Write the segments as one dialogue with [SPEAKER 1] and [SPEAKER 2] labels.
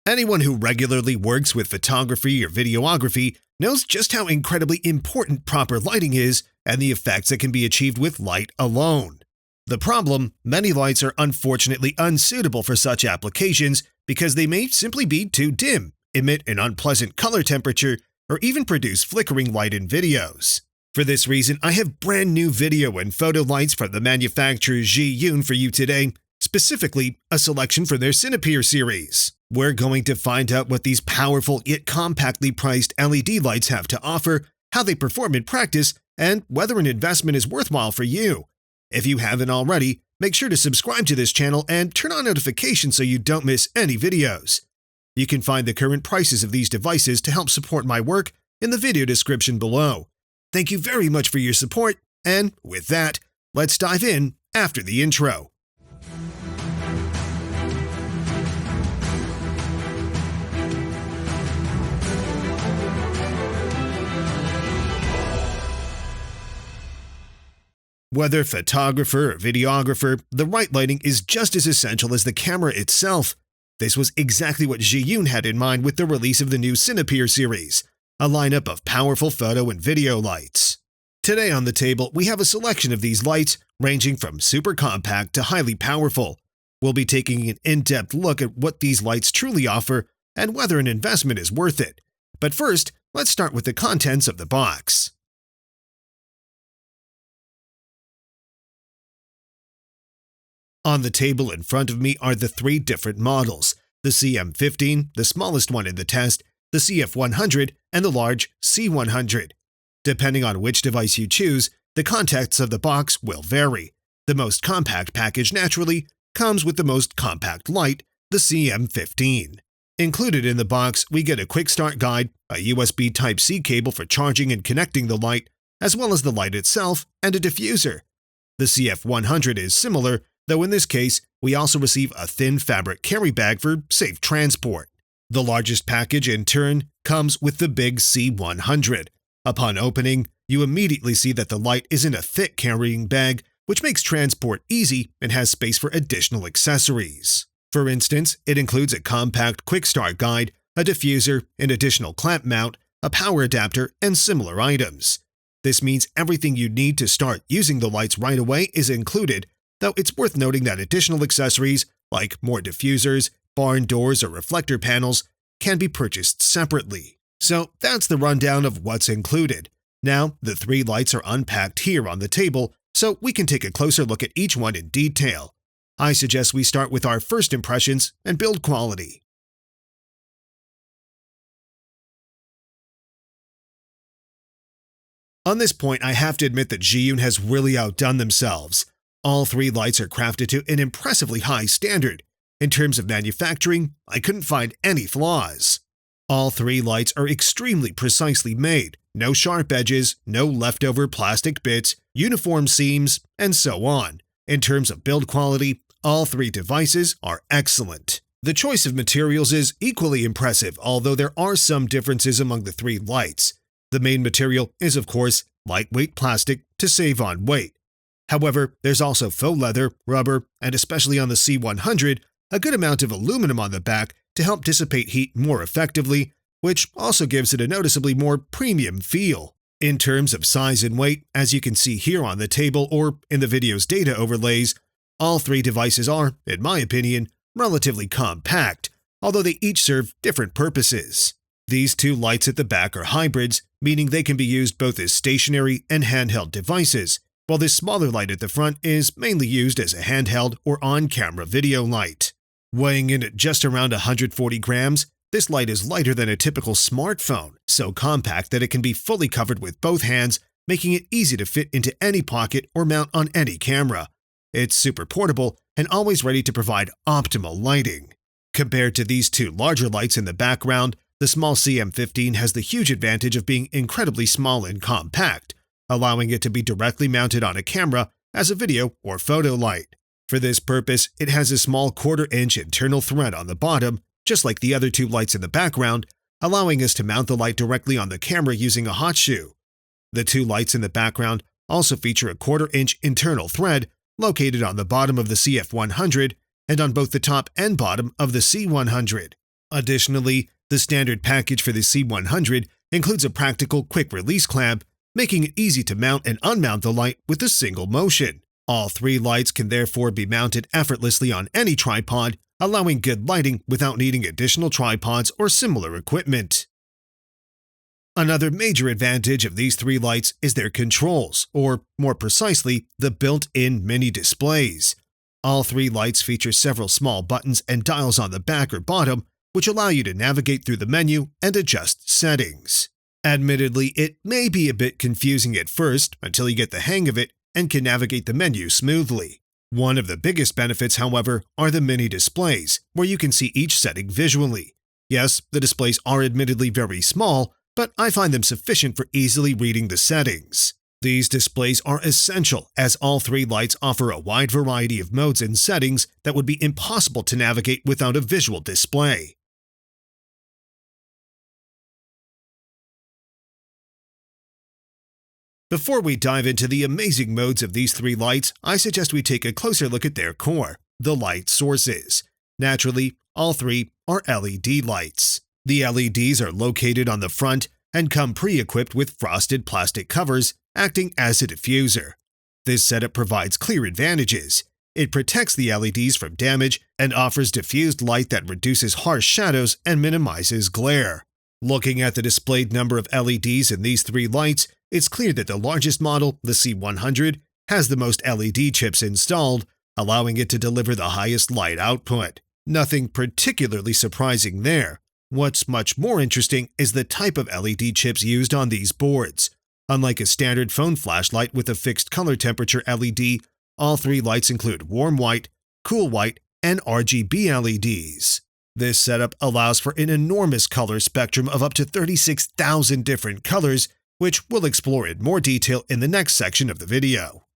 [SPEAKER 1] Anyone who regularly works with photography or videography knows just how incredibly important proper lighting is and the effects that can be achieved with light alone. The problem, many lights are unfortunately unsuitable for such applications because they may simply be too dim, emit an unpleasant color temperature, or even produce flickering light in videos. For this reason, I have brand new video and photo lights from the manufacturer Zhiyun for you today, specifically a selection from their Cinepeer series. We're going to find out what these powerful yet compactly priced LED lights have to offer, how they perform in practice, and whether an investment is worthwhile for you. If you haven't already, make sure to subscribe to this channel and turn on notifications so you don't miss any videos. You can find the current prices of these devices to help support my work in the video description below. Thank you very much for your support, and with that, let's dive in after the intro. Whether photographer or videographer, the right lighting is just as essential as the camera itself. This was exactly what Zhiyun had in mind with the release of the new Cinepeer series, a lineup of powerful photo and video lights. Today on the table, we have a selection of these lights, ranging from super compact to highly powerful. We'll be taking an in-depth look at what these lights truly offer and whether an investment is worth it. But first, let's start with the contents of the box. On the table in front of me are the three different models: the CM15, the smallest one in the test, the CF100, and the large C100. Depending on which device you choose, the contents of the box will vary. The most compact package, naturally, comes with the most compact light, the CM15. Included in the box, we get a quick start guide, a USB Type-C cable for charging and connecting the light, as well as the light itself and a diffuser. The CF100 is similar, though in this case, we also receive a thin fabric carry bag for safe transport. The largest package, in turn, comes with the big C100. Upon opening, you immediately see that the light is in a thick carrying bag, which makes transport easy and has space for additional accessories. For instance, it includes a compact quick start guide, a diffuser, an additional clamp mount, a power adapter, and similar items. This means everything you need to start using the lights right away is included, though it's worth noting that additional accessories, like more diffusers, barn doors, or reflector panels, can be purchased separately. So that's the rundown of what's included. Now, the three lights are unpacked here on the table, so we can take a closer look at each one in detail. I suggest we start with our first impressions and build quality. On this point, I have to admit that Zhiyun has really outdone themselves. All three lights are crafted to an impressively high standard. In terms of manufacturing, I couldn't find any flaws. All three lights are extremely precisely made, no sharp edges, no leftover plastic bits, uniform seams, and so on. In terms of build quality, all three devices are excellent. The choice of materials is equally impressive, although there are some differences among the three lights. The main material is, of course, lightweight plastic to save on weight. However, there's also faux leather, rubber, and especially on the C100, a good amount of aluminum on the back to help dissipate heat more effectively, which also gives it a noticeably more premium feel. In terms of size and weight, as you can see here on the table or in the video's data overlays, all three devices are, in my opinion, relatively compact, although they each serve different purposes. These two lights at the back are hybrids, meaning they can be used both as stationary and handheld devices, while this smaller light at the front is mainly used as a handheld or on-camera video light. Weighing in at just around 140 grams, this light is lighter than a typical smartphone, so compact that it can be fully covered with both hands, making it easy to fit into any pocket or mount on any camera. It's super portable and always ready to provide optimal lighting. Compared to these two larger lights in the background, the small CM15 has the huge advantage of being incredibly small and compact, allowing it to be directly mounted on a camera as a video or photo light. For this purpose, it has a small 1/4-inch internal thread on the bottom, just like the other two lights in the background, allowing us to mount the light directly on the camera using a hot shoe. The two lights in the background also feature a 1/4-inch internal thread located on the bottom of the CF100 and on both the top and bottom of the C100. Additionally, the standard package for the C100 includes a practical quick-release clamp, making it easy to mount and unmount the light with a single motion. All three lights can therefore be mounted effortlessly on any tripod, allowing good lighting without needing additional tripods or similar equipment. Another major advantage of these three lights is their controls, or more precisely, the built-in mini displays. All three lights feature several small buttons and dials on the back or bottom, which allow you to navigate through the menu and adjust settings. Admittedly, it may be a bit confusing at first until you get the hang of it and can navigate the menu smoothly. One of the biggest benefits, however, are the mini displays, where you can see each setting visually. Yes, the displays are admittedly very small, but I find them sufficient for easily reading the settings. These displays are essential as all three lights offer a wide variety of modes and settings that would be impossible to navigate without a visual display. Before we dive into the amazing modes of these three lights, I suggest we take a closer look at their core, the light sources. Naturally, all three are LED lights. The LEDs are located on the front and come pre-equipped with frosted plastic covers, acting as a diffuser. This setup provides clear advantages. It protects the LEDs from damage and offers diffused light that reduces harsh shadows and minimizes glare. Looking at the displayed number of LEDs in these three lights, it's clear that the largest model, the C100, has the most LED chips installed, allowing it to deliver the highest light output. Nothing particularly surprising there. What's much more interesting is the type of LED chips used on these boards. Unlike a standard phone flashlight with a fixed color temperature LED, all three lights include warm white, cool white, and RGB LEDs. This setup allows for an enormous color spectrum of up to 36,000 different colors, which we'll explore in more detail in the next section of the video.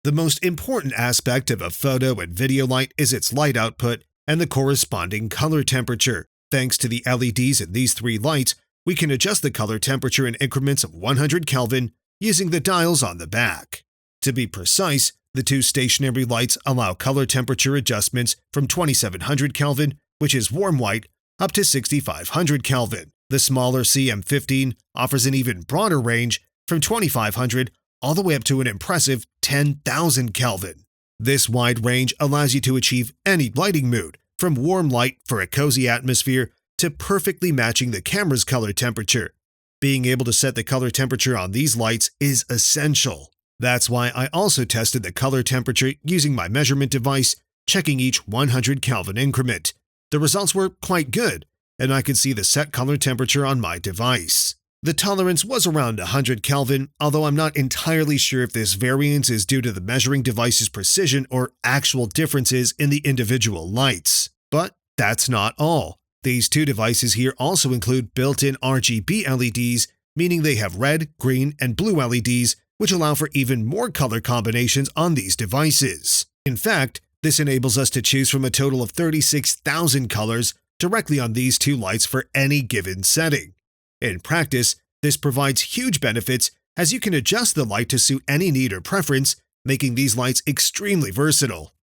[SPEAKER 1] The most important aspect of a photo and video light is its light output and the corresponding color temperature. Thanks to the LEDs in these three lights, we can adjust the color temperature in increments of 100 Kelvin using the dials on the back. To be precise, the two stationary lights allow color temperature adjustments from 2700 Kelvin, which is warm white, up to 6500 Kelvin. The smaller CM15 offers an even broader range from 2500 all the way up to an impressive 10,000 Kelvin. This wide range allows you to achieve any lighting mood, from warm light for a cozy atmosphere to perfectly matching the camera's color temperature. Being able to set the color temperature on these lights is essential. That's why I also tested the color temperature using my measurement device, checking each 100 Kelvin increment. The results were quite good, and I could see the set color temperature on my device. The tolerance was around 100 Kelvin, although I'm not entirely sure if this variance is due to the measuring device's precision or actual differences in the individual lights. But that's not all. These two devices here also include built-in RGB LEDs, meaning they have red, green, and blue LEDs, which allow for even more color combinations on these devices. In fact, this enables us to choose from a total of 36,000 colors directly on these two lights for any given setting. In practice, this provides huge benefits as you can adjust the light to suit any need or preference, making these lights extremely versatile.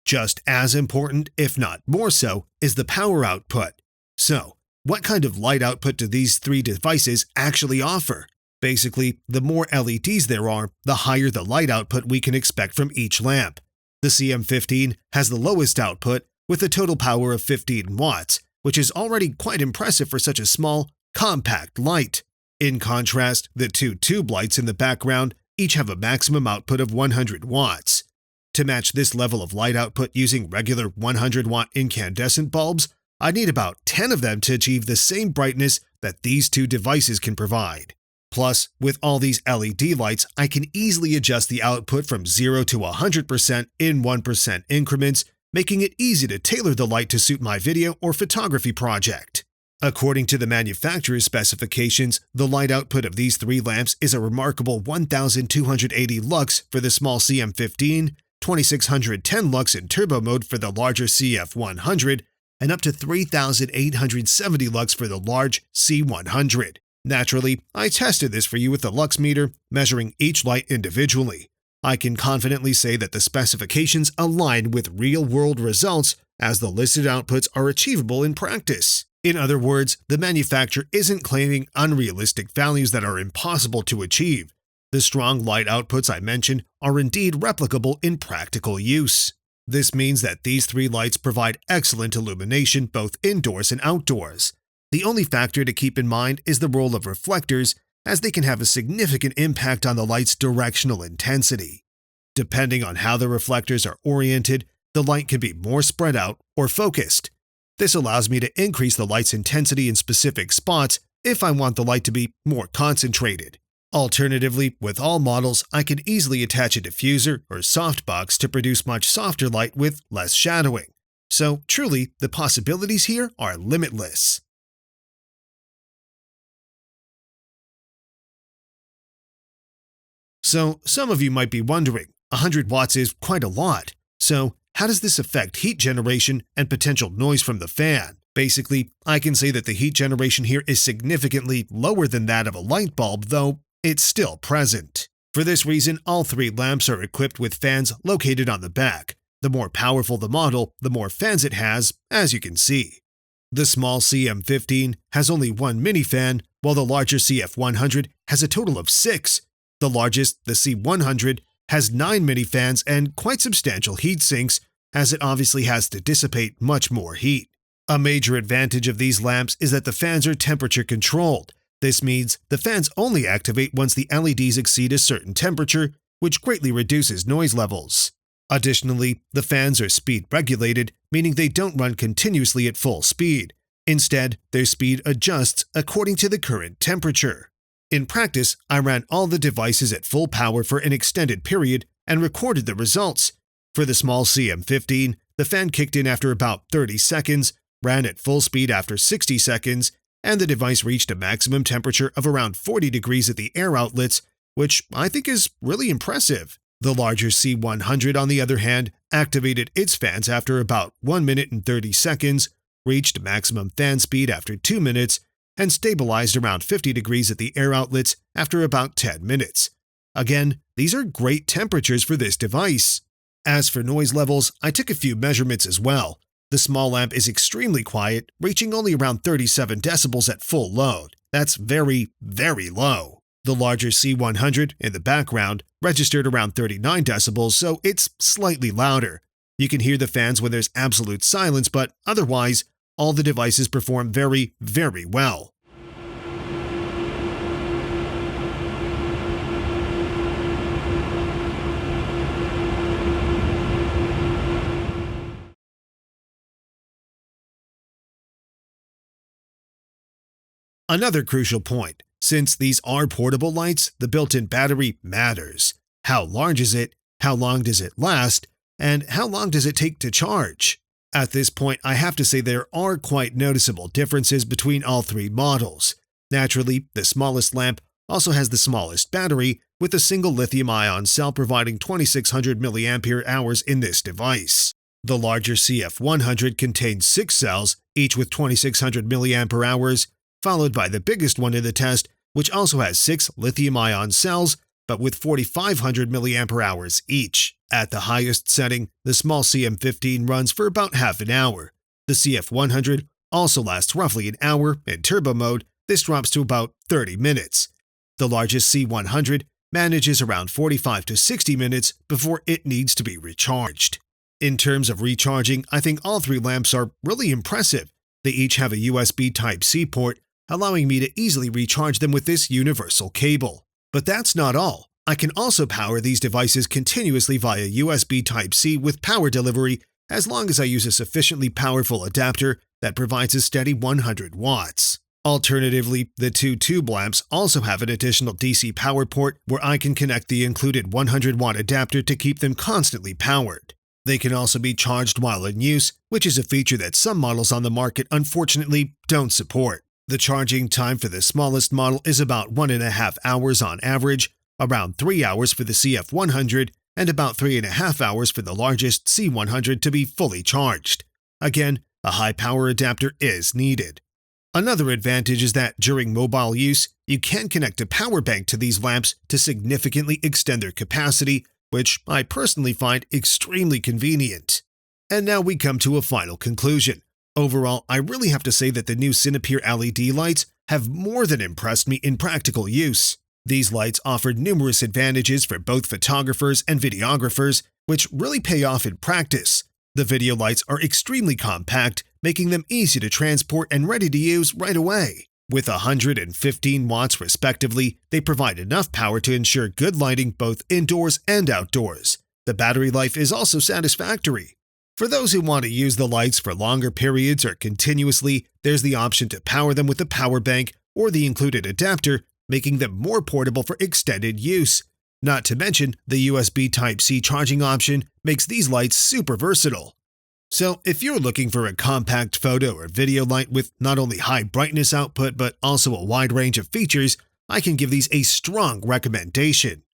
[SPEAKER 1] Just as important, if not more so, is the power output. So, what kind of light output do these three devices actually offer? Basically, the more LEDs there are, the higher the light output we can expect from each lamp. The CM15 has the lowest output with a total power of 15 watts, which is already quite impressive for such a small, compact light. In contrast, the two tube lights in the background each have a maximum output of 100 watts. To match this level of light output using regular 100-watt incandescent bulbs, I'd need about 10 of them to achieve the same brightness that these two devices can provide. Plus, with all these LED lights, I can easily adjust the output from 0 to 100% in 1% increments, making it easy to tailor the light to suit my video or photography project. According to the manufacturer's specifications, the light output of these three lamps is a remarkable 1,280 lux for the small CM15, 2,610 lux in turbo mode for the larger CF100, and up to 3,870 lux for the large C100. Naturally, I tested this for you with the lux meter, measuring each light individually. I can confidently say that the specifications align with real-world results as the listed outputs are achievable in practice. In other words, the manufacturer isn't claiming unrealistic values that are impossible to achieve. The strong light outputs I mentioned are indeed replicable in practical use. This means that these three lights provide excellent illumination both indoors and outdoors. The only factor to keep in mind is the role of reflectors, as they can have a significant impact on the light's directional intensity. Depending on how the reflectors are oriented, the light can be more spread out or focused. This allows me to increase the light's intensity in specific spots if I want the light to be more concentrated. Alternatively, with all models, I can easily attach a diffuser or softbox to produce much softer light with less shadowing. So truly, the possibilities here are limitless. So some of you might be wondering, 100 watts is quite a lot. So how does this affect heat generation and potential noise from the fan? Basically, I can say that the heat generation here is significantly lower than that of a light bulb, though it's still present. For this reason, all three lamps are equipped with fans located on the back. The more powerful the model, the more fans it has, as you can see. The small CM15 has only one mini fan, while the larger CF100 has a total of 6. The largest, the C100, has 9 mini fans and quite substantial heat sinks, as it obviously has to dissipate much more heat. A major advantage of these lamps is that the fans are temperature controlled. This means the fans only activate once the LEDs exceed a certain temperature, which greatly reduces noise levels. Additionally, the fans are speed regulated, meaning they don't run continuously at full speed. Instead, their speed adjusts according to the current temperature. In practice, I ran all the devices at full power for an extended period and recorded the results. For the small CM15, the fan kicked in after about 30 seconds, ran at full speed after 60 seconds, and the device reached a maximum temperature of around 40 degrees at the air outlets, which I think is really impressive. The larger C100, on the other hand, activated its fans after about 1 minute and 30 seconds, reached maximum fan speed after 2 minutes, and stabilized around 50 degrees at the air outlets after about 10 minutes. Again, these are great temperatures for this device. As for noise levels, I took a few measurements as well. The small lamp is extremely quiet, reaching only around 37 decibels at full load. That's very, very low. The larger C100 in the background registered around 39 decibels, so it's slightly louder. You can hear the fans when there's absolute silence, but otherwise, all the devices perform very, very well. Another crucial point, since these are portable lights, the built-in battery matters. How large is it? How long does it last? And how long does it take to charge? At this point, I have to say there are quite noticeable differences between all three models. Naturally, the smallest lamp also has the smallest battery, with a single lithium-ion cell providing 2600 mAh in this device. The larger CF100 contains 6 cells, each with 2600 mAh, followed by the biggest one in the test, which also has 6 lithium-ion cells, but with 4500 mAh each. At the highest setting, the small CM15 runs for about half an hour. The CF100 also lasts roughly an hour. In turbo mode, this drops to about 30 minutes. The largest C100 manages around 45 to 60 minutes before it needs to be recharged. In terms of recharging, I think all three lamps are really impressive. They each have a USB Type-C port, allowing me to easily recharge them with this universal cable. But that's not all. I can also power these devices continuously via USB Type-C with power delivery as long as I use a sufficiently powerful adapter that provides a steady 100 watts. Alternatively, the two tube lamps also have an additional DC power port where I can connect the included 100-watt adapter to keep them constantly powered. They can also be charged while in use, which is a feature that some models on the market unfortunately don't support. The charging time for the smallest model is about 1.5 hours on average, around 3 hours for the CF100, and about 3.5 hours for the largest C100 to be fully charged. Again, a high-power adapter is needed. Another advantage is that during mobile use, you can connect a power bank to these lamps to significantly extend their capacity, which I personally find extremely convenient. And now we come to a final conclusion. Overall, I really have to say that the new Cinepeer LED lights have more than impressed me in practical use. These lights offer numerous advantages for both photographers and videographers, which really pay off in practice. The video lights are extremely compact, making them easy to transport and ready to use right away. With 100 and 15 watts respectively, they provide enough power to ensure good lighting both indoors and outdoors. The battery life is also satisfactory. For those who want to use the lights for longer periods or continuously, there's the option to power them with a power bank or the included adapter, making them more portable for extended use. Not to mention, the USB Type-C charging option makes these lights super versatile. So if you're looking for a compact photo or video light with not only high brightness output but also a wide range of features, I can give these a strong recommendation.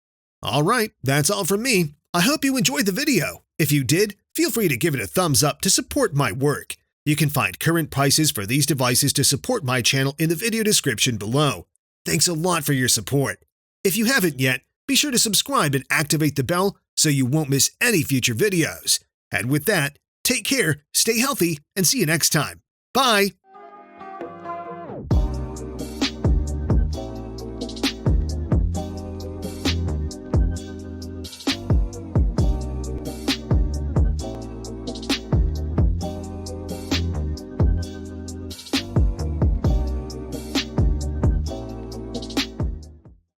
[SPEAKER 1] Alright, that's all from me. I hope you enjoyed the video. If you did, feel free to give it a thumbs up to support my work. You can find current prices for these devices to support my channel in the video description below. Thanks a lot for your support. If you haven't yet, be sure to subscribe and activate the bell so you won't miss any future videos. And with that, take care, stay healthy, and see you next time. Bye!